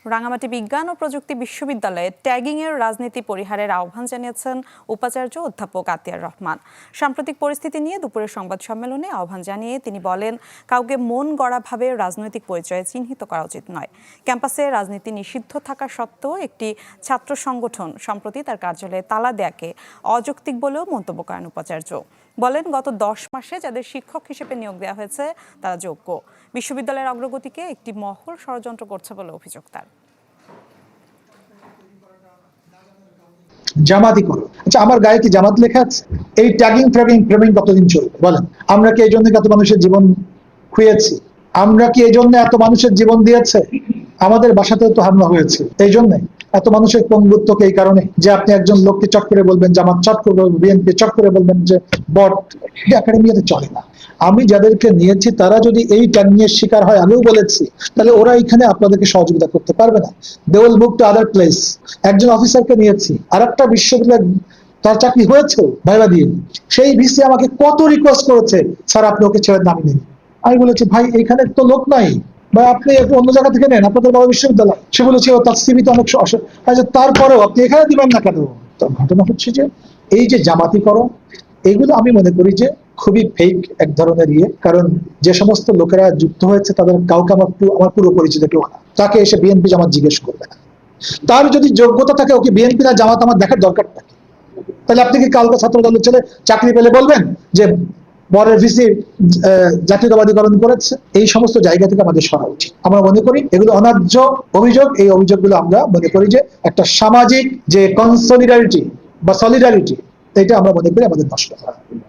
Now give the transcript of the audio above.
রাঙামাটি বিজ্ঞান ও প্রযুক্তি বিশ্ববিদ্যালয়ে ট্যাগিংয়ের রাজনীতি পরিহারের আহ্বান জানিয়েছেন উপাচার্য অধ্যাপক আতিয়ার রহমান। সাম্প্রতিক পরিস্থিতি নিয়ে দুপুরের সংবাদ সম্মেলনে আহ্বান জানিয়ে তিনি বলেন, কাউকে মন গড়াভাবে রাজনৈতিক পরিচয়ে চিহ্নিত করা উচিত নয়। ক্যাম্পাসে রাজনীতি নিষিদ্ধ থাকা সত্ত্বেও একটি ছাত্র সংগঠন সম্প্রতি তার কার্যালয়ে তালা দেয়াকে অযৌক্তিক বলেও মন্তব্য করেন উপাচার্য। বলেন, গত 10 মাসে যাদের শিক্ষক হিসেবে নিয়োগ দেওয়া হয়েছে তারা যোগ্য। বিশ্ববিদ্যালয়ের অগ্রগতিকে একটি মহল ষড়যন্ত্র করছে বলে অভিযোগ তার। জামাতি করো। আচ্ছা, আমার গায়ে কি জামাত লেখা আছে? এই ট্যাগিং ফ্রেমিং কতদিন চলবে বলেন? আমরা কি এই জন্য এত মানুষের জীবন খুঁয়েছি? আমরা কি এই জন্য এত মানুষের জীবন দিয়েছে? আমাদের বাসাতেও তো হামলা হয়েছে। এই জন্য এত মানুষের পঙ্গুত্বকে এই কারণে যে আপনি একজন লোককে চট করে বলবেন জামাত, চট করে বলবেন বিএনপি, চট করে বলবেন যে বট। একাডেমিতে চলে না। আমি যাদেরকে নিয়েছি তারা যদি এই ট্যাগিংয়ের শিকার হয়, আমিও বলেছি, তাহলে ওরা এখানে আপনাদেরকে সহযোগিতা করতে পারবে না। They will move to other place. একজন অফিসারকে নিয়েছি, আর একটা বিশ্ববিদ্যালয় তার চাকরি হয়েছে ভাইবা দিয়ে, সেই ভিসি আমাকে কত রিকোয়েস্ট করেছে, স্যার আপনি ওকে ছেড়ে নামিয়ে নিন। আমি বলেছি, ভাই এখানে তো লোক নাই, বা আপনি একটু অন্য জায়গা থেকে নেন, আপনাদের বড় বিশ্ববিদ্যালয়। সে বলেছে তার সিভিতে অনেক তারপরেও আপনি এখানে দিবেন না কেন? তো ঘটনা হচ্ছে যে এই যে জামাতিকরণ, এগুলো আমি মনে করি যে খুবই ফেক এক ধরনের কারণ যে সমস্ত লোকেরা যুক্ত হয়েছে তাদের কাউকে আমার পুরো পরিচিত কেউ না। তাকে এসে বিএনপি জামাত জিজ্ঞেস করবে না। তার যদি যোগ্যতা থাকে, ওকে বিএনপি না জামাত আমার দেখার দরকার থাকে। তাহলে আপনি কি কালকে ছাত্র দলের ছেলে চাকরি পেলে বলবেন যে পরের ভিসি জাতীয়তাবাদীকরণ করেছে? এই সমস্ত জায়গা থেকে আমাদের সরা উচিত। আমরা মনে করি এগুলো অন্যায্য অভিযোগ। এই অভিযোগগুলো আমরা মনে করি যে একটা সামাজিক যে কনসলিডারিটি বা সলিডারিটি, এটা আমরা মনে করি আমাদের নষ্ট হয়।